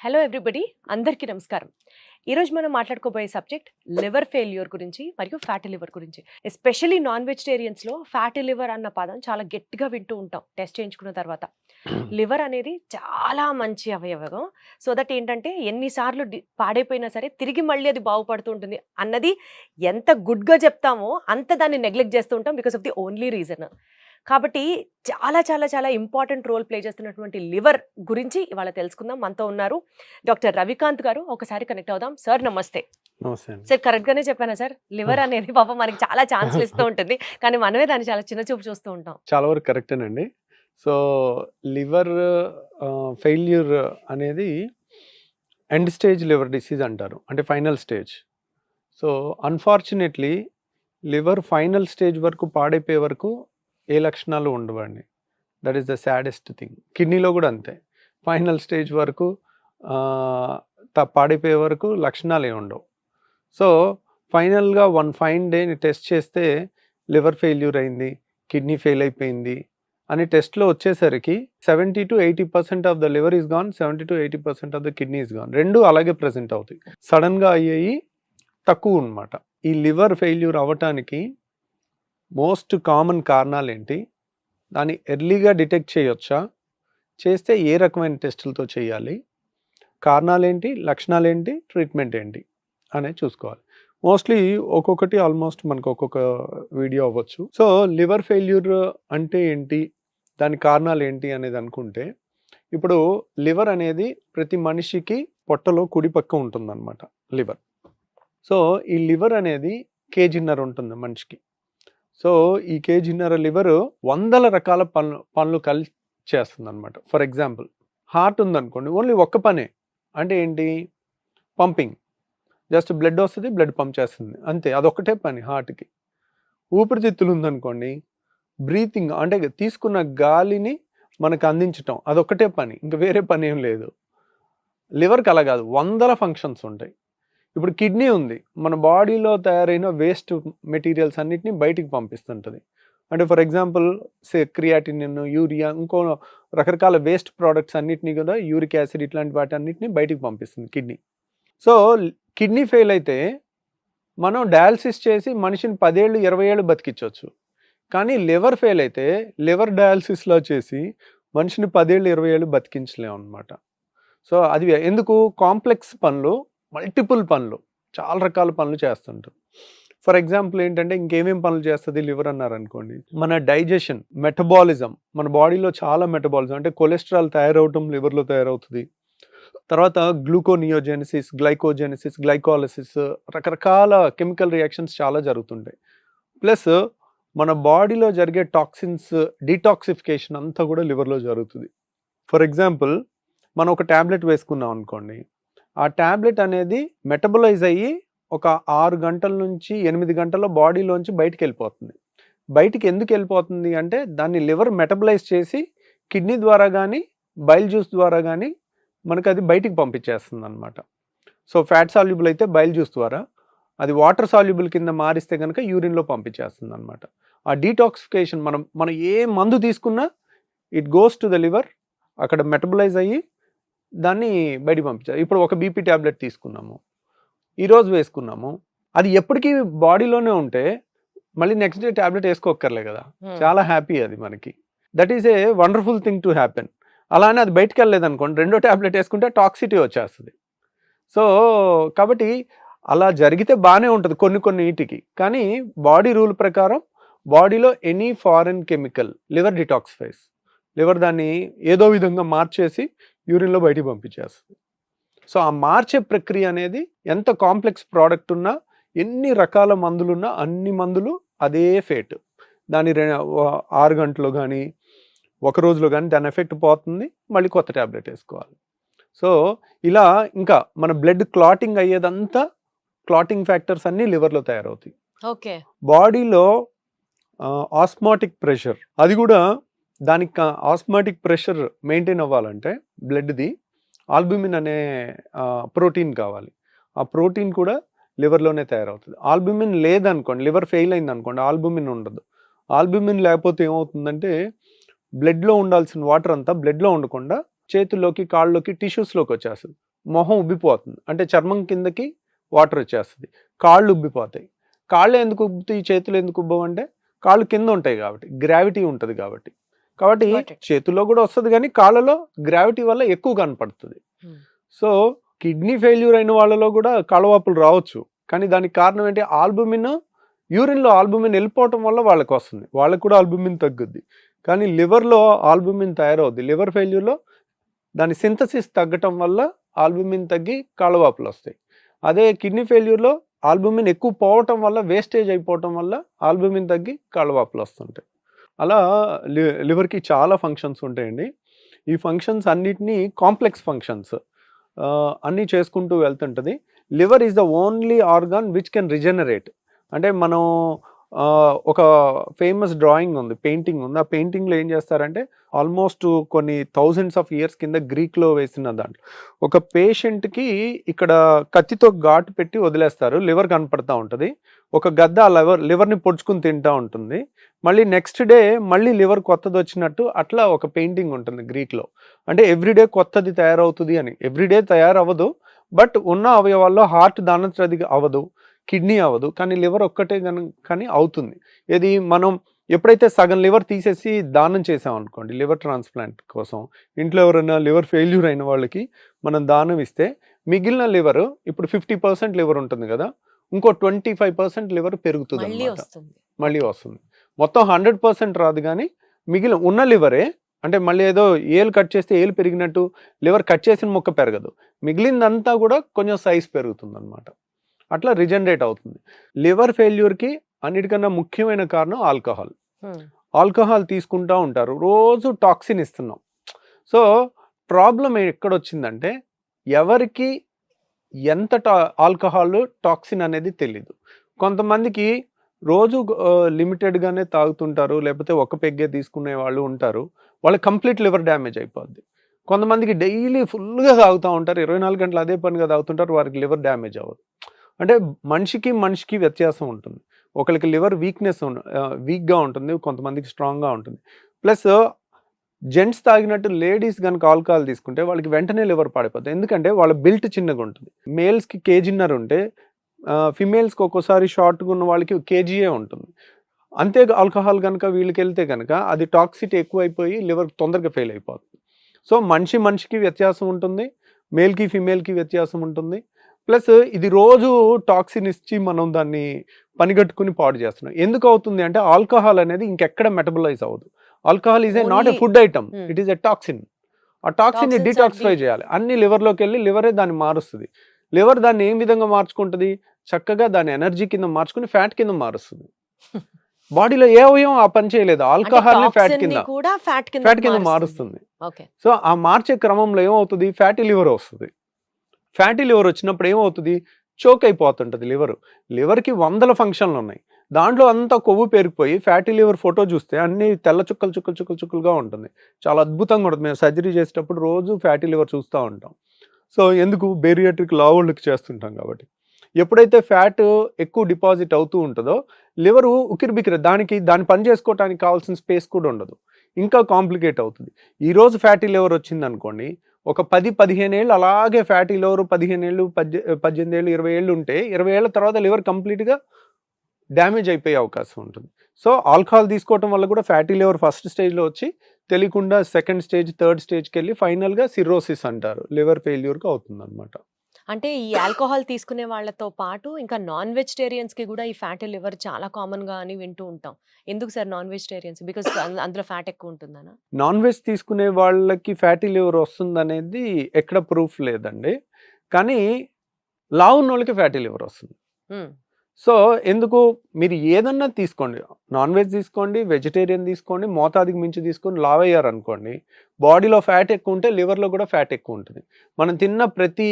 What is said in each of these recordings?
Hello everybody, అందరికీ నమస్కారం. ఈరోజు మనం మాట్లాడుకోబోయే సబ్జెక్ట్ లివర్ ఫెయిల్యూర్ గురించి మరియు ఫ్యాటీ లివర్ గురించి. ఎస్పెషల్లీ నాన్ వెజిటేరియన్స్లో ఫ్యాటీ లివర్ అన్న పదం చాలా గట్టిగా వింటూ ఉంటాం టెస్ట్ చేయించుకున్న తర్వాత. లివర్ అనేది చాలా మంచి అవయవం. సో దట్ ఏంటంటే ఎన్నిసార్లు పాడైపోయినా సరే తిరిగి మళ్ళీ అది బాగుపడుతూ ఉంటుంది అన్నది ఎంత గుడ్గా చెప్తామో అంత దాన్ని నెగ్లెక్ట్ చేస్తూ ఉంటాం because of the only reason. కాబట్టి చాలా చాలా చాలా ఇంపార్టెంట్ రోల్ ప్లే చేస్తున్నటువంటి లివర్ గురించి ఇవాళ తెలుసుకుందాం. మనతో ఉన్నారు డాక్టర్ రవికాంత్ గారు. ఒకసారి కనెక్ట్ అవుదాం. సార్ నమస్తే. సార్ కరెక్ట్ గానే చెప్పానా సార్? లివర్ అనేది పాపం మనకి చాలా ఛాన్స్లు ఇస్తూ ఉంటుంది, కానీ మనమే దాన్ని చాలా చిన్న చూపు చూస్తూ ఉంటాం. చాలా వరకు కరెక్టేనండి. సో లివర్ ఫెయిల్యూర్ అనేది ఎండ్ స్టేజ్ లివర్ డిసీజ్ అంటారు, అంటే final stage. So unfortunately liver final stage వరకు పాడైపోయే వరకు ఏ లక్షణాలు ఉండవండి. That is the saddest thing. కిడ్నీలో కూడా అంతే, ఫైనల్ స్టేజ్ వరకు పాడైపోయే వరకు లక్షణాలు ఏమి ఉండవు. సో ఫైనల్గా వన్ ఫైన్ డేని టెస్ట్ చేస్తే లివర్ ఫెయిల్యూర్ అయింది, కిడ్నీ ఫెయిల్ అయిపోయింది అని టెస్ట్లో వచ్చేసరికి 70 to 80% of the liver is gone, 70 to 80% of the kidney is gone. రెండు అలాగే ప్రజెంట్ అవుతాయి. సడన్గా అయ్యేవి తక్కువ అన్నమాట. ఈ లివర్ ఫెయిల్యూర్ అవ్వటానికి మోస్ట్ కామన్ కారణాలు ఏంటి, దాన్ని ఎర్లీగా డిటెక్ట్ చేయొచ్చా, చేస్తే ఏ రకమైన టెస్టులతో చేయాలి, కారణాలు ఏంటి, లక్షణాలు ఏంటి, ట్రీట్మెంట్ ఏంటి అనేది చూసుకోవాలి. మోస్ట్లీ ఒక్కొక్కటి ఆల్మోస్ట్ మనకు ఒక్కొక్క వీడియో అవ్వచ్చు. సో లివర్ ఫెయిల్యూర్ అంటే ఏంటి, దాని కారణాలు ఏంటి అనేది అనుకుంటే, ఇప్పుడు లివర్ అనేది ప్రతి మనిషికి పొట్టలో కుడి పక్క ఉంటుందన్నమాట లివర్. సో ఈ లివర్ అనేది కేజీన్నర ఉంటుంది మనిషికి. సో ఈ కేజీన్నర లివర్ వందల రకాల పనులు కలిసి చేస్తుంది అనమాట. ఫర్ ఎగ్జాంపుల్ హార్ట్ ఉందనుకోండి, ఓన్లీ ఒక్క పనే, అంటే ఏంటి, పంపింగ్. జస్ట్ బ్లడ్ వస్తుంది, బ్లడ్ పంప్ చేస్తుంది, అంతే, అదొక్కటే పని హార్ట్కి. ఊపిరితిత్తులు ఉందనుకోండి, బ్రీతింగ్, అంటే తీసుకున్న గాలిని మనకు అందించటం, అదొక్కటే పని, ఇంకా వేరే పని ఏం లేదు. లివర్కి అలా కాదు, వందల ఫంక్షన్స్ ఉంటాయి. ఇప్పుడు కిడ్నీ ఉంది, మన బాడీలో తయారైన వేస్ట్ మెటీరియల్స్ అన్నిటిని బయటికి పంపిస్తుంటుంది. అంటే ఫర్ ఎగ్జాంపుల్ క్రియాటినిన్, యూరియా, ఇంకో రకరకాల వేస్ట్ ప్రోడక్ట్స్ అన్నిటినీ కూడా, యూరిక్ యాసిడ్, ఇట్లాంటి వాటి అన్నిటిని బయటికి పంపిస్తుంది కిడ్నీ. సో కిడ్నీ ఫెయిల్ అయితే మనం డయాలసిస్ చేసి మనిషిని 10 ఏళ్ళు 20 ఏళ్ళు బతికించవచ్చు. కానీ లివర్ ఫెయిల్ అయితే లివర్ డయాలసిస్లో చేసి మనిషిని 10 ఏళ్ళు 20 ఏళ్ళు బతికించలేము అనమాట. సో అది ఎందుకు, కాంప్లెక్స్ పనులు, మల్టిపుల్ పనులు, చాలా రకాల పనులు చేస్తుంటారు. ఫర్ ఎగ్జాంపుల్ ఏంటంటే, ఇంకేమేం పనులు చేస్తుంది లివర్ అన్నారు అనుకోండి, మన డైజెషన్, మెటబాలిజం, మన బాడీలో చాలా మెటబాలిజం, అంటే కొలెస్ట్రాల్ తయారవటం లివర్లో తయారవుతుంది. తర్వాత గ్లూకోనియోజెనిసిస్, గ్లైకోజెనిసిస్, గ్లైకాలసిస్, రకరకాల కెమికల్ రియాక్షన్స్ చాలా జరుగుతుంటాయి. ప్లస్ మన బాడీలో జరిగే టాక్సిన్స్ డీటాక్సిఫికేషన్ అంతా కూడా లివర్లో జరుగుతుంది. ఫర్ ఎగ్జాంపుల్ మనం ఒక ట్యాబ్లెట్ వేసుకున్నాం అనుకోండి, ఆ ట్యాబ్లెట్ అనేది మెటబలైజ్ అయ్యి ఒక 6 గంటల నుంచి 8 గంటల్లో బాడీలోంచి బయటికి వెళ్ళిపోతుంది. బయటికి ఎందుకు వెళ్ళిపోతుంది అంటే, దాన్ని లివర్ మెటబలైజ్ చేసి కిడ్నీ ద్వారా కానీ బైల్ జ్యూస్ ద్వారా కానీ మనకు అది బయటికి పంపించేస్తుంది అనమాట. సో ఫ్యాట్ సాల్యుబుల్ అయితే బైల్ జ్యూస్ ద్వారా, అది వాటర్ సాల్యుబుల్ కింద మారిస్తే కనుక యూరిన్లో పంపించేస్తుంది అనమాట. ఆ డీటాక్సిఫికేషన్, మనం ఏ మందు తీసుకున్నా it goes to the liver, అక్కడ మెటబలైజ్ అయ్యి దాన్ని బయటికి పంపించాలి. ఇప్పుడు ఒక బీపీ ట్యాబ్లెట్ తీసుకున్నాము, ఈరోజు వేసుకున్నాము, అది ఎప్పటికీ బాడీలోనే ఉంటే మళ్ళీ నెక్స్ట్ డే ట్యాబ్లెట్ వేసుకోక్కర్లే కదా, చాలా హ్యాపీ అది మనకి. That is a wonderful thing to happen. అలానే అది బయటకు వెళ్ళలేదు అనుకోండి, రెండో ట్యాబ్లెట్ వేసుకుంటే టాక్సిటీ వచ్చేస్తుంది. సో కాబట్టి అలా జరిగితే బాగానే ఉంటుంది కొన్ని వీటికి, కానీ బాడీ రూల్ ప్రకారం బాడీలో any foreign chemical liver detoxifies, liver దాన్ని ఏదో విధంగా మార్చేసి యూరిన్లో బయటికి పంపించేస్తుంది. సో ఆ మార్చే ప్రక్రియ అనేది ఎంత కాంప్లెక్స్ ప్రోడక్ట్ ఉన్నా, ఎన్ని రకాల మందులున్నా, అన్ని మందులు అదే ఫేట్, దాని 6 గంటలు కానీ 1 రోజులో కానీ దాని ఎఫెక్ట్ పోతుంది, మళ్ళీ కొత్త ట్యాబ్లెట్ వేసుకోవాలి. సో ఇలా ఇంకా మన బ్లడ్ క్లాటింగ్ అయ్యేదంతా, క్లాటింగ్ ఫ్యాక్టర్స్ అన్నీ లివర్లో తయారవుతాయి. ఓకే, బాడీలో ఆస్మాటిక్ ప్రెషర్, అది కూడా దానికి ఆస్మాటిక్ ప్రెషర్ మెయింటైన్ అవ్వాలంటే బ్లడ్ది ఆల్బుమిన్ అనే ప్రోటీన్ కావాలి. ఆ ప్రోటీన్ కూడా లివర్లోనే తయారవుతుంది. ఆల్బుమిన్ లేదనుకోండి, లివర్ ఫెయిల్ అయింది అనుకోండి, ఆల్బుమిన్ ఉండదు. ఆల్బుమిన్ లేకపోతే ఏమవుతుందంటే, బ్లడ్లో ఉండాల్సిన వాటర్ అంతా బ్లడ్లో ఉండకుండా చేతుల్లోకి, కాళ్ళలోకి, టిష్యూస్లోకి వచ్చేస్తుంది. మొహం ఉబ్బిపోతుంది, అంటే చర్మం కిందకి వాటర్ వచ్చేస్తుంది, కాళ్ళు ఉబ్బిపోతాయి. కాళ్ళు ఎందుకు ఉబ్బుతాయి, చేతులు ఎందుకు ఉబ్బవు అంటే కాళ్ళు కింద ఉంటాయి కాబట్టి, గ్రావిటీ ఉంటుంది కాబట్టి. కాబట్టి Got it. చేతుల్లో కూడా వస్తుంది కానీ కాళ్ళలో గ్రావిటీ వల్ల ఎక్కువ కనపడుతుంది. సో కిడ్నీ ఫెయిల్యూర్ అయిన వాళ్ళలో కూడా కాళ్ళవాపులు రావచ్చు, కానీ దానికి కారణం ఏంటి, ఆల్బుమిన్, యూరిన్లో ఆల్బుమిన్ వెళ్ళిపోవటం వల్ల వాళ్ళకి వస్తుంది, వాళ్ళకి కూడా ఆల్బుమిన్ తగ్గుద్ది. కానీ లివర్లో ఆల్బుమిన్ తయారవుద్ది. లివర్ ఫెయిల్యూర్లో దాని సింథసిస్ తగ్గటం వల్ల ఆల్బుమిన్ తగ్గి కాళ్ళవాపులు వస్తాయి. అదే కిడ్నీ ఫెయిల్యూర్లో ఆల్బుమిన్ ఎక్కువ పోవటం వల్ల, వేస్టేజ్ అయిపోవటం వల్ల ఆల్బుమిన్ తగ్గి కాళ్ళవాపులు వస్తుంటాయి. అలా లివర్కి చాలా ఫంక్షన్స్ ఉంటాయండి. ఈ ఫంక్షన్స్ అన్నిటినీ కాంప్లెక్స్ ఫంక్షన్స్ అన్నీ చేసుకుంటూ వెళ్తుంటుంది. Liver is the only organ which can regenerate. అంటే మనం ఒక ఫేమస్ డ్రాయింగ్ ఉంది, పెయింటింగ్ ఉంది. ఆ పెయింటింగ్లో ఏం చేస్తారంటే ఆల్మోస్ట్ కొన్ని థౌజండ్స్ ఆఫ్ ఇయర్స్ కింద గ్రీక్లో వేసిన దాంట్లో ఒక పేషెంట్కి ఇక్కడ కత్తితో ఘాటు పెట్టి వదిలేస్తారు, లివర్ కనపడతా ఉంటుంది. ఒక గద్ద ఆ లివర్ని పొడుచుకుని తింటూ ఉంటుంది. మళ్ళీ నెక్స్ట్ డే మళ్ళీ లివర్ కొత్తది వచ్చినట్టు అట్లా ఒక పెయింటింగ్ ఉంటుంది గ్రీక్లో. అంటే ఎవ్రీడే కొత్తది తయారవుతుంది అని. ఎవ్రీడే తయారవ్వదు, బట్ ఉన్న అవయవాల్లో హార్ట్ దానంతది అవ్వదు, కిడ్నీ అవ్వదు, కానీ లివర్ ఒక్కటే కానీ అవుతుంది. ఇది మనం ఎప్పుడైతే సగం లివర్ తీసేసి దానం చేసాం అనుకోండి, లివర్ ట్రాన్స్ప్లాంట్ కోసం, ఇంట్లో ఎవరైనా లివర్ ఫెయిల్యూర్ అయిన వాళ్ళకి మనం దానం ఇస్తే మిగిలిన లివర్, ఇప్పుడు 50% లివర్ ఉంటుంది కదా, ఇంకో 25% లివర్ పెరుగుతుంది అన్నమాట, మళ్ళీ వస్తుంది. మొత్తం 100% రాదు, కానీ మిగిలిన ఉన్న లివరే, అంటే మళ్ళీ ఏదో ఏలు కట్ చేస్తే ఏలు పెరిగినట్టు లివర్ కట్ చేసిన మొక్క పెరగదు, మిగిలిందంతా కూడా కొంచెం సైజ్ పెరుగుతుంది అనమాట. అట్లా రిజనరేట్ అవుతుంది. లివర్ ఫెయిల్యూర్కి అన్నిటికన్నా ముఖ్యమైన కారణం ఆల్కహాల్. ఆల్కహాల్ తీసుకుంటూ ఉంటారు, రోజు టాక్సిన్ ఇస్తున్నాం. సో ప్రాబ్లం ఎక్కడొచ్చిందంటే ఎవరికి ఎంత ఆల్కహాల్ టాక్సిన్ అనేది తెలీదు. కొంతమందికి రోజు లిమిటెడ్గానే తాగుతుంటారు, లేకపోతే ఒక పెగ్గే తీసుకునే వాళ్ళు ఉంటారు, వాళ్ళకి కంప్లీట్ లివర్ డ్యామేజ్ అయిపోద్ది. కొంతమందికి డైలీ ఫుల్గా తాగుతూ ఉంటారు, 24 గంటలు అదే పనిగా తాగుతుంటారు, వారికి లివర్ డ్యామేజ్ అవ్వదు. అంటే మనిషికి వ్యత్యాసం ఉంటుంది. ఒకరికి లివర్ వీక్గా ఉంటుంది, కొంతమందికి స్ట్రాంగ్గా ఉంటుంది. ప్లస్ జెంట్స్ తాగినట్టు లేడీస్ కనుక ఆల్కహాల్ తీసుకుంటే వాళ్ళకి వెంటనే లివర్ పాడైపోతుంది, ఎందుకంటే వాళ్ళ బిల్ట్ చిన్నగా ఉంటుంది. మేల్స్కి 1.5 kg ఉంటే ఫిమేల్స్కి ఒక్కోసారి షార్ట్గా ఉన్న వాళ్ళకి 1 kg ఉంటుంది. అంతే ఆల్కహాల్ కనుక వీళ్ళకి వెళ్తే కనుక అది టాక్సిటీ ఎక్కువైపోయి లివర్ తొందరగా ఫెయిల్ అయిపోతుంది. సో మనిషికి వ్యత్యాసం ఉంటుంది, మేల్కి ఫిమేల్కి వ్యత్యాసం ఉంటుంది. ప్లస్ ఇది రోజు టాక్సిన్ ఇచ్చి మనం దాన్ని పనిగట్టుకుని పాడు చేస్తున్నాం. ఎందుకు అవుతుంది అంటే ఆల్కహాల్ అనేది ఇంకెక్కడ మెటబలైజ్ అవ్వదు. Alcohol is not a food item, it is a toxin. ఆ టాక్సిన్ ని డిటాక్సిఫై చేయాలి, అన్ని లివర్లోకి వెళ్ళి లివరే దాన్ని మారుస్తుంది. లివర్ దాన్ని ఏం విధంగా మార్చుకుంటుంది, చక్కగా దాన్ని ఎనర్జీ కింద మార్చుకుని ఫ్యాట్ కింద మారుస్తుంది. బాడీలో ఏ అవయవం ఆ పని చేయలేదు, ఆల్కహాల్ ని ఫ్యాట్ కింద మారుస్తుంది. సో ఆ మార్చే క్రమంలో ఏమవుతుంది, ఫ్యాటీ లివర్ వస్తుంది. ఫ్యాటీ లివర్ వచ్చినప్పుడు ఏమవుతుంది, చోక్ అయిపోతుంటుంది లివర్కి 100 ఫంక్షన్లు ఉన్నాయి, దాంట్లో అంతా కొవ్వు పెరిగిపోయి ఫ్యాటీ లివర్ ఫోటో చూస్తే అన్ని తెల్ల చుక్కలుగా ఉంటుంది, చాలా అద్భుతంగా ఉంటుంది. మేము సర్జరీ చేసేటప్పుడు రోజు ఫ్యాటీ లివర్ చూస్తూ ఉంటాం. సో ఎందుకు, బేరియాట్రిక్ లావుళ్ళకి చేస్తుంటాం కాబట్టి. ఎప్పుడైతే ఫ్యాట్ ఎక్కువ డిపాజిట్ అవుతూ ఉంటుందో లివరు ఉక్కిరిబిక్కిరి, దాన్ని పని చేసుకోవడానికి కావాల్సిన స్పేస్ కూడా ఉండదు, ఇంకా కాంప్లికేట్ అవుతుంది. ఈరోజు ఫ్యాటీ లివర్ వచ్చింది అనుకోండి, ఒక 10-15 ఏళ్ళు అలాగే ఫ్యాటీ లివర్, 15 ఏళ్ళు 18 ఏళ్ళు 20 ఏళ్ళు ఉంటే 20 ఏళ్ళ తర్వాత లివర్ కంప్లీట్గా డ్యామేజ్ అయిపోయే అవకాశం ఉంటుంది. సో ఆల్కహాల్ తీసుకోవటం వల్ల కూడా ఫ్యాటీ లివర్ ఫస్ట్ స్టేజ్లో వచ్చి తెలియకుండా సెకండ్ స్టేజ్, థర్డ్ స్టేజ్కి వెళ్ళి ఫైనల్గా సిరోసిస్ అంటారు, లివర్ ఫెయిల్యూర్గా అవుతుంది అనమాట. అంటే ఈ ఆల్కహాల్ తీసుకునే వాళ్ళతో పాటు ఇంకా నాన్ వెజిటేరియన్స్ కి కూడా ఈ ఫ్యాటీ లివర్ చాలా కామన్ గా అని వింటూ ఉంటాం. ఎందుకు సార్ నాన్ వెజిటేరియన్స్? బికాస్ అందులో ఫ్యాట్ ఎక్కువ ఉంటుందనా? నాన్ వెజ్ తీసుకునే వాళ్ళకి ఫ్యాటీ లివర్ వస్తుంది అనేది ఎక్కడ ప్రూఫ్ లేదండి, కానీ లావు ఉన్న వాళ్ళకి ఫ్యాటీ లివర్ వస్తుంది. సో ఎందుకు, మీరు ఏదన్నా తీసుకోండి, నాన్ వెజ్ తీసుకోండి, వెజిటేరియన్ తీసుకోండి, మోతాదుకి మించి తీసుకొని లావ్ అయ్యారు అనుకోండి, బాడీలో ఫ్యాట్ ఎక్కువ ఉంటే లివర్లో కూడా ఫ్యాట్ ఎక్కువ ఉంటుంది. మనం తిన్న ప్రతి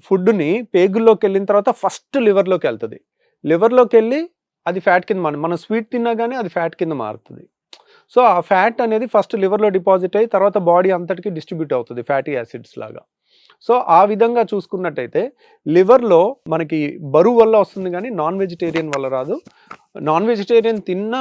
ఫుడ్ని పేగుల్లోకి వెళ్ళిన తర్వాత ఫస్ట్ లివర్లోకి వెళ్తుంది, లివర్లోకి వెళ్ళి అది ఫ్యాట్ కింద మనం స్వీట్ తిన్నా కానీ అది ఫ్యాట్ కింద మారుతుంది. సో ఆ ఫ్యాట్ అనేది ఫస్ట్ లివర్లో డిపాజిట్ అయ్యి తర్వాత బాడీ అంతటికి డిస్ట్రిబ్యూట్ అవుతుంది ఫ్యాటీ యాసిడ్స్ లాగా. సో ఆ విధంగా చూసుకున్నట్టయితే లివర్లో మనకి బరువు వల్ల వస్తుంది కానీ నాన్ వెజిటేరియన్ వల్ల రాదు. నాన్ వెజిటేరియన్ తిన్నా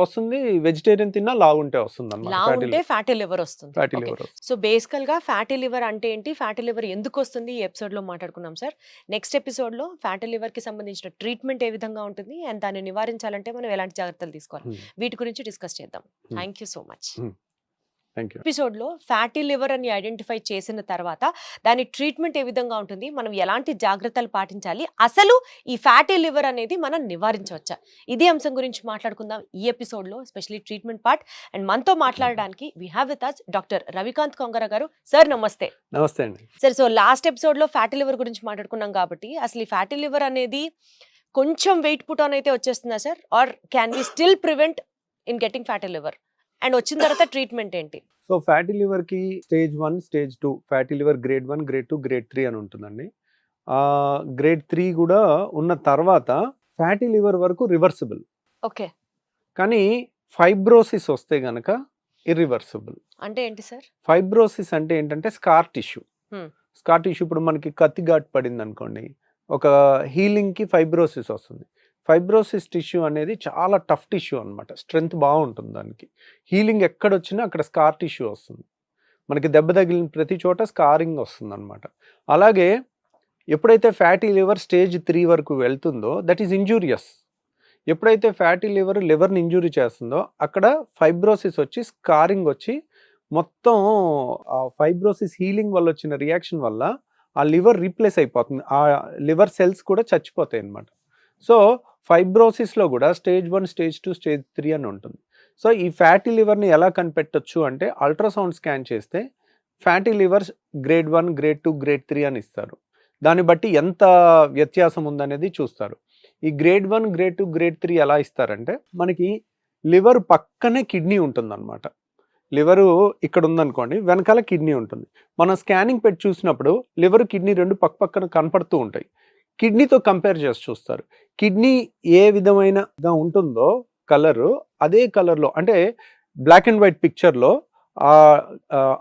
వస్తుంది, వెజిటేరియన్ తిన్నా లావు ఉంటే వస్తుంది లావు ఉంటే ఫ్యాటీ లివర్ వస్తుంది. Fatty Okay. లివర్ వస్తుంది. సో బేసికల్ గా ఫ్యాటీ లివర్ అంటే ఏంటి, ఫ్యాటీ లివర్ ఎందుకు వస్తుంది, ఈ ఎపిసోడ్ లో మాట్లాడుకున్నాం సార్. నెక్స్ట్ ఎపిసోడ్ లో ఫ్యాటీ లివర్ కి సంబంధించిన ట్రీట్మెంట్ ఏ విధంగా ఉంటుంది అండ్ దాన్ని నివారించాలంటే మనం ఎలాంటి జాగ్రత్తలు తీసుకోవాలి, వీటి గురించి డిస్కస్ చేద్దాం. Thank you so much. Thank you. Episode లో ఫ్యాటీ లివర్ అని ఐడెంటిఫై చేసిన తర్వాత దాని ట్రీట్మెంట్ ఏ విధంగా ఉంటుంది, మనం ఎలాంటి జాగ్రత్తలు పాటించాలి, అసలు ఈ ఫ్యాటీ లివర్ అనేది మనం నివారించవచ్చా, ఇదే అంశం గురించి మాట్లాడుకుందాం ఈ ఎపిసోడ్ లో, ఎస్పెషల్లీ ట్రీట్మెంట్ పార్ట్. అండ్ మనతో మాట్లాడడానికి we have with us doctor Ravikanth Kongara గారు. సార్ నమస్తే. నమస్తే అండి. సార్, సో లాస్ట్ ఎపిసోడ్ లో ఫ్యాటీ లివర్ గురించి మాట్లాడుకున్నాం కాబట్టి అసలు ఈ ఫ్యాటీ లివర్ అనేది కొంచెం వెయిట్ పుట్ ఆన్ అయితే వచ్చేస్తుందా sir, or can we still prevent in getting fatty liver, and వచ్చిన తర్వాత ట్రీట్మెంట్ ఏంటి? సో ఫ్యాటీ లివర్కి stage 1, stage 2, fatty liver grade 1, grade 2, grade 3 అని ఉంటుందండి. గ్రేడ్ 3 కూడా ఉన్న తర్వాత ఫ్యాటీ లివర్ వరకు రివర్సిబుల్. ఓకే. కానీ ఫైబ్రోసిస్ వస్తే గనక ఇర్రివర్సిబుల్. అంటే ఏంటి సార్? ఫైబ్రోసిస్ అంటే ఏంటంటే scar tissue. Hmm. Scar tissue ఇప్పుడు మనకి కత్తి ఘాటు పడింది అనుకోండి, ఒక హీలింగ్కి ఫైబ్రోసిస్ వస్తుంది. ఫైబ్రోసిస్ టిష్యూ అనేది చాలా టఫ్ టిష్యూ అనమాట, స్ట్రెంగ్త్ బాగుంటుంది దానికి. హీలింగ్ ఎక్కడొచ్చినా అక్కడ స్కార్ టిష్యూ వస్తుంది, మనకి దెబ్బ తగిలిన ప్రతి చోట స్కారింగ్ వస్తుంది అనమాట. అలాగే ఎప్పుడైతే ఫ్యాటీ లివర్ స్టేజ్ 3 వరకు వెళ్తుందో దట్ ఈస్ ఇంజూరియస్. ఎప్పుడైతే ఫ్యాటీ లివర్ని ఇంజూరీ చేస్తుందో అక్కడ ఫైబ్రోసిస్ వచ్చి స్కారింగ్ వచ్చి మొత్తం ఆ ఫైబ్రోసిస్ హీలింగ్ వల్ల వచ్చిన రియాక్షన్ వల్ల ఆ లివర్ రీప్లేస్ అయిపోతుంది, ఆ లివర్ సెల్స్ కూడా చచ్చిపోతాయి అన్నమాట. సో ఫైబ్రోసిస్లో కూడా స్టేజ్ 1, స్టేజ్ 2, స్టేజ్ 3 అని ఉంటుంది. సో ఈ ఫ్యాటీ లివర్ని ఎలా కనిపెట్టొచ్చు అంటే అల్ట్రాసౌండ్ స్కాన్ చేస్తే fatty liver grade 1, grade 2, grade 3 అని ఇస్తారు. దాన్ని బట్టి ఎంత వ్యత్యాసం ఉందనేది చూస్తారు. ఈ గ్రేడ్ 1, గ్రేడ్ 2, గ్రేడ్ 3 ఎలా ఇస్తారంటే మనకి లివర్ పక్కనే కిడ్నీ ఉంటుందన్నమాట. లివరు ఇక్కడ ఉందనుకోండి, వెనకాల కిడ్నీ ఉంటుంది. మనం స్కానింగ్ పెట్టి చూసినప్పుడు లివర్ కిడ్నీ రెండు పక్క పక్కన కనపడుతూ ఉంటాయి. కిడ్నీతో కంపేర్ చేసి చూస్తారు. కిడ్నీ ఏ విధమైనగా ఉంటుందో కలరు అదే కలర్లో, అంటే బ్లాక్ అండ్ వైట్ పిక్చర్లో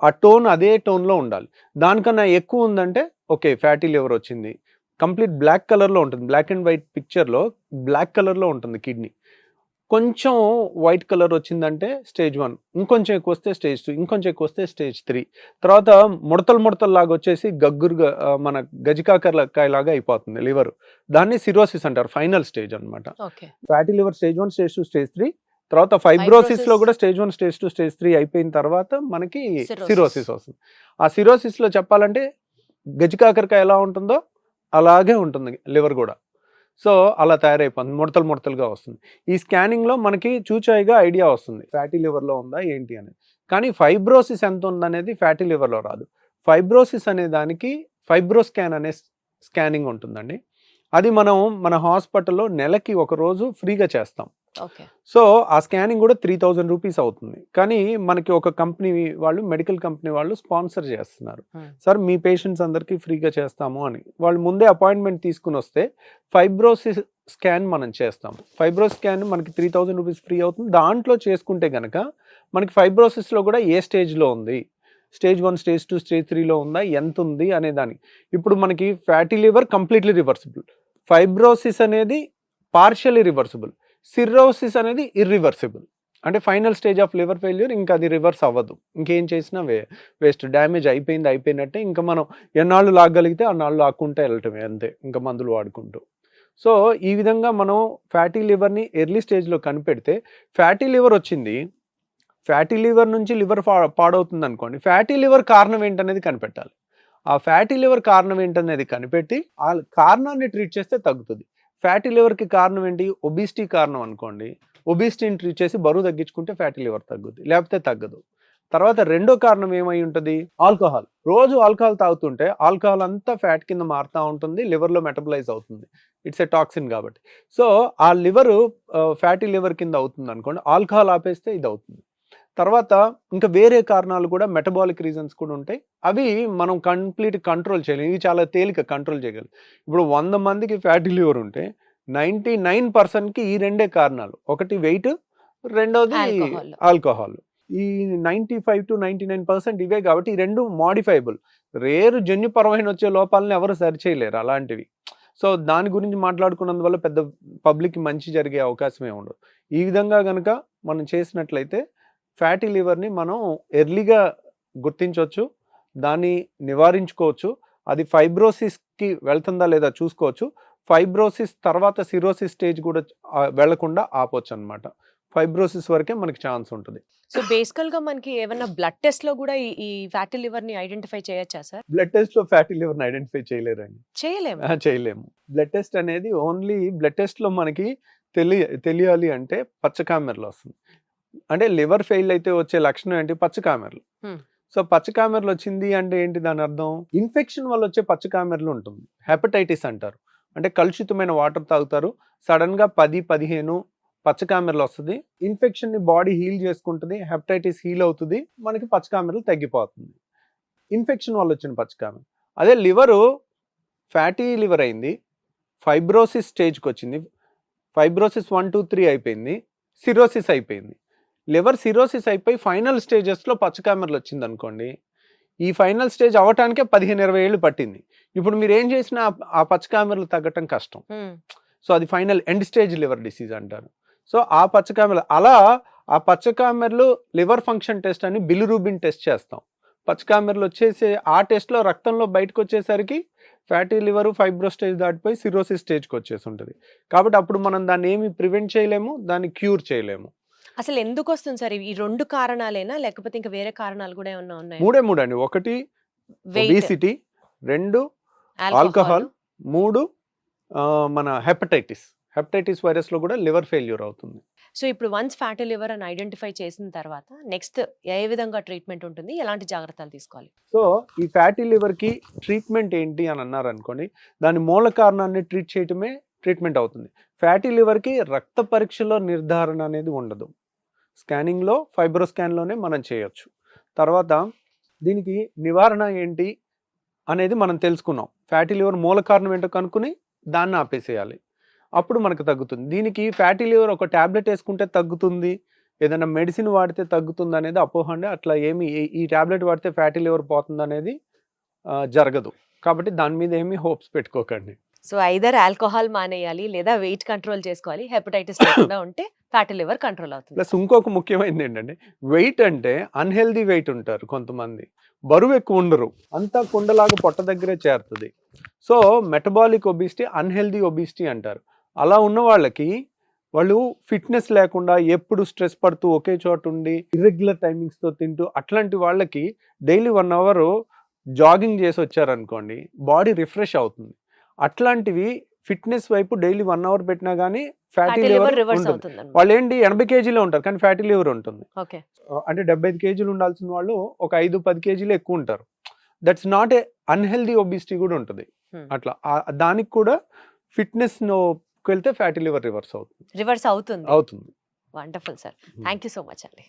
ఆ టోన్ అదే టోన్లో ఉండాలి. దానికన్నా ఎక్కువ ఉందంటే ఓకే ఫ్యాటీ లివర్ వచ్చింది. కంప్లీట్ బ్లాక్ కలర్లో ఉంటుంది, బ్లాక్ అండ్ వైట్ పిక్చర్లో బ్లాక్ కలర్లో ఉంటుంది కిడ్నీ. కొంచెం వైట్ కలర్ వచ్చిందంటే స్టేజ్ 1, ఇంకొంచెం ఎక్కువ వస్తే స్టేజ్ 2, ఇంకొంచెం ఎక్కువ వస్తే స్టేజ్ 3. తర్వాత ముడతలు లాగా వచ్చేసి గగ్గురుగా మన గజికాకరకాయలాగా అయిపోతుంది లివర్. దాన్ని సిరోసిస్ అంటారు, ఫైనల్ స్టేజ్ అనమాట. Fatty liver stage 1, stage 2, stage 3. తర్వాత ఫైబ్రోసిస్ లో కూడా స్టేజ్ 1, స్టేజ్ 2, స్టేజ్ 3 అయిపోయిన తర్వాత మనకి సిరోసిస్ వస్తుంది. ఆ సిరోసిస్ లో చెప్పాలంటే గజికాకరకాయ ఎలా ఉంటుందో అలాగే ఉంటుంది లివర్ కూడా. సో అలా తయారైపోతుంది, ముడతలుగా వస్తుంది. ఈ స్కానింగ్లో మనకి చూచాయిగా ఐడియా వస్తుంది ఫ్యాటీ లివర్లో ఉందా ఏంటి అనేది. కానీ ఫైబ్రోసిస్ ఎంత ఉందనేది ఫ్యాటీ లివర్లో రాదు. ఫైబ్రోసిస్ అనే దానికి ఫైబ్రోస్కాన్ అనే స్కానింగ్ ఉంటుందండి. అది మనం మన హాస్పిటల్లో నెలకి ఒక రోజు ఫ్రీగా చేస్తాం. సో ఆ స్కానింగ్ కూడా 3000 రూపీస్ అవుతుంది. కానీ మనకి ఒక కంపెనీ వాళ్ళు, మెడికల్ కంపెనీ వాళ్ళు స్పాన్సర్ చేస్తున్నారు. సార్ మీ పేషెంట్స్ అందరికీ ఫ్రీగా చేస్తాము అని. వాళ్ళు ముందే అపాయింట్మెంట్ తీసుకుని వస్తే ఫైబ్రోసిస్ స్కాన్ మనం చేస్తాము. ఫైబ్రోసిస్ స్కాన్ మనకి 3000 రూపీస్ ఫ్రీ అవుతుంది. దాంట్లో చేసుకుంటే కనుక మనకి ఫైబ్రోసిస్లో కూడా ఏ స్టేజ్లో ఉంది, స్టేజ్ 1, స్టేజ్ 2, స్టేజ్ 3లో ఉందా, ఎంత ఉంది అనే దానికి. ఇప్పుడు మనకి fatty liver completely reversible, fibrosis అనేది పార్షియలీ రివర్సిబుల్, సిర్రోసిస్ అనేది ఇర్రివర్సిబుల్. అంటే final stage of liver failure, ఇంకా అది రివర్స్ అవ్వదు. ఇంకేం చేసినా వేస్ట్, డ్యామేజ్ అయిపోయినట్టే. ఇంకా మనం ఎన్నాళ్ళు లాగగలిగితే అన్నాళ్ళు లాక్కుంటే వెళ్ళటమే అంతే, ఇంకా మందులు వాడుకుంటూ. సో ఈ విధంగా మనం ఫ్యాటీ లివర్ని ఎర్లీ స్టేజ్లో కనిపెడితే, ఫ్యాటీ లివర్ వచ్చింది, ఫ్యాటీ లివర్ నుంచి లివర్ పాడవుతుంది అనుకోండి, ఫ్యాటీ లివర్ కారణం ఏంటనేది కనిపెట్టాలి. ఆ ఫ్యాటీ లివర్ కారణం ఏంటనేది కనిపెట్టి ఆ కారణాన్ని ట్రీట్ చేస్తే తగ్గుతుంది. ఫ్యాటీ లివర్కి కారణం ఏంటి, ఒబిసిటీ కారణం అనుకోండి, ఒబిసిటీని ట్రీట్ చేసి బరువు తగ్గించుకుంటే ఫ్యాటీ లివర్ తగ్గుద్ది, లేకపోతే తగ్గదు. తర్వాత రెండో కారణం ఏమై ఉంటుంది, ఆల్కహాల్. రోజు ఆల్కహాల్ తాగుతుంటే ఆల్కహాల్ అంతా ఫ్యాట్ కింద మారుతూ ఉంటుంది, లివర్లో మెటబలైజ్ అవుతుంది, ఇట్స్ ఏ టాక్సిన్ కాబట్టి. సో ఆ లివరు ఫ్యాటీ లివర్ కింద అవుతుంది అనుకోండి, ఆల్కహాల్ ఆపేస్తే ఇది అవుతుంది. తర్వాత ఇంకా వేరే కారణాలు కూడా, మెటబాలిక్ రీజన్స్ కూడా ఉంటాయి. అవి మనం కంప్లీట్ కంట్రోల్ చేయలేము, ఇవి చాలా తేలిక కంట్రోల్ చేయగలం. ఇప్పుడు 100 మందికి ఫ్యాటీ లివర్ ఉంటే 99%కి ఈ రెండే కారణాలు. ఒకటి వెయిట్, రెండోది ఆల్కహాల్. ఈ 95-99% ఇవే కాబట్టి ఈ రెండు మోడిఫైబుల్. రేరు జన్యుపరమైన వచ్చే లోపాలను ఎవరు సరిచేయలేరు అలాంటివి. సో దాని గురించి మాట్లాడుకున్నందువల్ల పెద్ద పబ్లిక్కి మంచి జరిగే అవకాశమే ఉండదు. ఈ విధంగా కనుక మనం చేసినట్లయితే ఫ్యాటీ లివర్ని మనం ఎర్లీగా గుర్తించవచ్చు, దాన్ని నివారించుకోవచ్చు. అది ఫైబ్రోసిస్కి వెళ్తుందా లేదా చూసుకోవచ్చు. ఫైబ్రోసిస్ తర్వాత సిరోసిస్ స్టేజ్ కూడా వెళ్లకుండా ఆపొచ్చు అనమాట. ఫైబ్రోసిస్ వరకే మనకి ఛాన్స్ ఉంటుంది. సో బేసికల్ గా మనకి ఏమైనా బ్లడ్ టెస్ట్ లో కూడా ఈ ఫ్యాటీ లివర్ ని ఐడెంటిఫై చేయొచ్చా సార్? బ్లడ్ టెస్ట్ లో ఫ్యాటీ లివర్ని ఐడెంటిఫై చేయలేరండి. చేయలేము. బ్లడ్ టెస్ట్ అనేది ఓన్లీ బ్లడ్ టెస్ట్ లో మనకి తెలియాలి అంటే పచ్చకామెరలు వస్తుంది. అంటే లివర్ ఫెయిల్ అయితే వచ్చే లక్షణం ఏంటి? పచ్చకామెరలు. సో పచ్చకామెరలు వచ్చింది అంటే ఏంటి దాని అర్థం? ఇన్ఫెక్షన్ వల్ల వచ్చే పచ్చకామెరలు ఉంటుంది. హెపటైటిస్ అంటారు. అంటే కలుషితమైన వాటర్ తాగుతారు, సడన్ గా 10-15 పచ్చకామెరలు వస్తుంది. ఇన్ఫెక్షన్ ని బాడీ హీల్ చేసుకుంటుంది, హెపటైటిస్ హీల్ అవుతుంది, మనకి పచ్చకామెరలు తగ్గిపోతుంది. ఇన్ఫెక్షన్ వల్ల వచ్చిన పచ్చకామెరలు. అదే లివరు ఫ్యాటీ లివర్ అయింది, ఫైబ్రోసిస్ స్టేజ్కి వచ్చింది, ఫైబ్రోసిస్ 1, 2, 3 అయిపోయింది, సిరోసిస్ అయిపోయింది. లివర్ సిరోసిస్ అయిపోయి ఫైనల్ స్టేజెస్లో పచ్చకామెరలు వచ్చింది అనుకోండి, ఈ ఫైనల్ స్టేజ్ అవ్వటానికే 15-20 ఏళ్ళు పట్టింది. ఇప్పుడు మీరు ఏం చేసినా ఆ పచ్చకామెరలు తగ్గటం కష్టం. సో అది final end stage liver disease అంటారు. సో ఆ పచ్చకామెరలు అలా ఆ పచ్చకామెరలు లివర్ ఫంక్షన్ టెస్ట్ అని బిలిరూబిన్ టెస్ట్ చేస్తాం. పచ్చకామెరలు వచ్చేసి ఆ టెస్ట్లో రక్తంలో బయటకు వచ్చేసరికి ఫ్యాటీ లివర్ ఫైబ్రో స్టేజ్ దాటిపోయి సిరోసిస్ స్టేజ్కి వచ్చేసి ఉంటుంది. కాబట్టి అప్పుడు మనం దాన్ని ఏమి ప్రివెంట్ చేయలేము, దాన్ని క్యూర్ చేయలేము. అసలు ఎందుకు వస్తుంది సార్? ఈ 2 కారణాలేనా లేకపోతే ఇంకా వేరే కారణాలు కూడా ఏమన్నా ఉన్నాయా? మూడే అండి. 1 ఒబేసిటీ, 2 ఆల్కహాల్, 3 మన హెపటైటిస్ వైరస్ లో కూడా లివర్ ఫెయిల్యూర్ అవుతుంది. సో ఇప్పుడు వన్స్ ఫ్యాటీ లివర్ అని ఐడెంటిఫై చేసిన తర్వాత నెక్స్ట్ ఏ విధంగా ట్రీట్మెంట్ ఉంటుంది, ఎలాంటి జాగ్రత్తలు తీసుకోవాలి? సో ఈ ఫ్యాటీ లివర్ కి ట్రీట్మెంట్ ఏంటి అని అన్నారు అనుకోండి, దాని మూల కారణాన్ని ట్రీట్ చేయటమే ట్రీట్మెంట్ అవుతుంది. ఫ్యాటీ లివర్ కి రక్త పరీక్షలో నిర్ధారణ అనేది ఉండదు. స్కానింగ్ లో ఫైబ్రో స్కాన్ లోనే మనం చేయొచ్చు. తర్వాత దీనికి నివారణ ఏంటి అనేది మనం తెలుసుకున్నాం. ఫ్యాటీ లివర్ మూల కారణం ఏంటో కనుక్కుని దాన్ని ఆపేసేయాలి, అప్పుడు మనకు తగ్గుతుంది. దీనికి ఫ్యాటీ లివర్ ఒక ట్యాబ్లెట్ వేసుకుంటే తగ్గుతుంది, ఏదైనా మెడిసిన్ వాడితే తగ్గుతుంది అనేది అపోహ అండి. అట్లా ఏమి ఈ ట్యాబ్లెట్ వాడితే ఫ్యాటీ లివర్ పోతుంది అనేది జరగదు. కాబట్టి దాని మీద ఏమి హోప్స్ పెట్టుకోకండి. సో ఐదర్ ఆల్కహాల్ మానేయాలి లేదా వెయిట్ కంట్రోల్ చేసుకోవాలి. హెపటైటిస్ లేకుండా ఉంటే ఫ్యాటీ లివర్ కంట్రోల్ అవుతుంది. ప్లస్ ఇంకొక ముఖ్యమైనది ఏంటంటే వెయిట్ అంటే అన్హెల్దీ వెయిట్ ఉంటారు కొంతమంది, బరువు ఎక్కువ ఉండరు, అంతా కుండలాగా పొట్ట దగ్గరే చేరుతుంది. So metabolic obesity, unhealthy obesity అంటారు. అలా ఉన్న వాళ్ళకి వాళ్ళు ఫిట్నెస్ లేకుండా ఎప్పుడు స్ట్రెస్ పడుతూ ఒకే చోట ఉండి ఇర్రెగ్యులర్ టైమింగ్స్తో తింటూ అట్లాంటి వాళ్ళకి డైలీ 1 అవర్ జాగింగ్ చేసి వచ్చారనుకోండి, బాడీ రిఫ్రెష్ అవుతుంది. అట్లాంటివి ఫిట్నెస్ వైపు డైలీ 1 అవర్ పెట్టినా కానీ ఫ్యాటీ లివర్ ఉంటుంది. వాళ్ళు ఏంటి 80 కేజీలో ఉంటారు కానీ ఫ్యాటీ లివర్ ఉంటుంది. అంటే 75 కేజీలు ఉండాల్సిన వాళ్ళు ఒక 5-10 కేజీలు ఎక్కువ ఉంటారు. That's not a unhealthy obesity కూడా ఉంటుంది. అట్లా దానికి కూడా ఫిట్నెస్ వెళ్తే ఫ్యాటీ లివర్ రివర్స్ అవుతుంది. Wonderful sir, thank you so much అండి.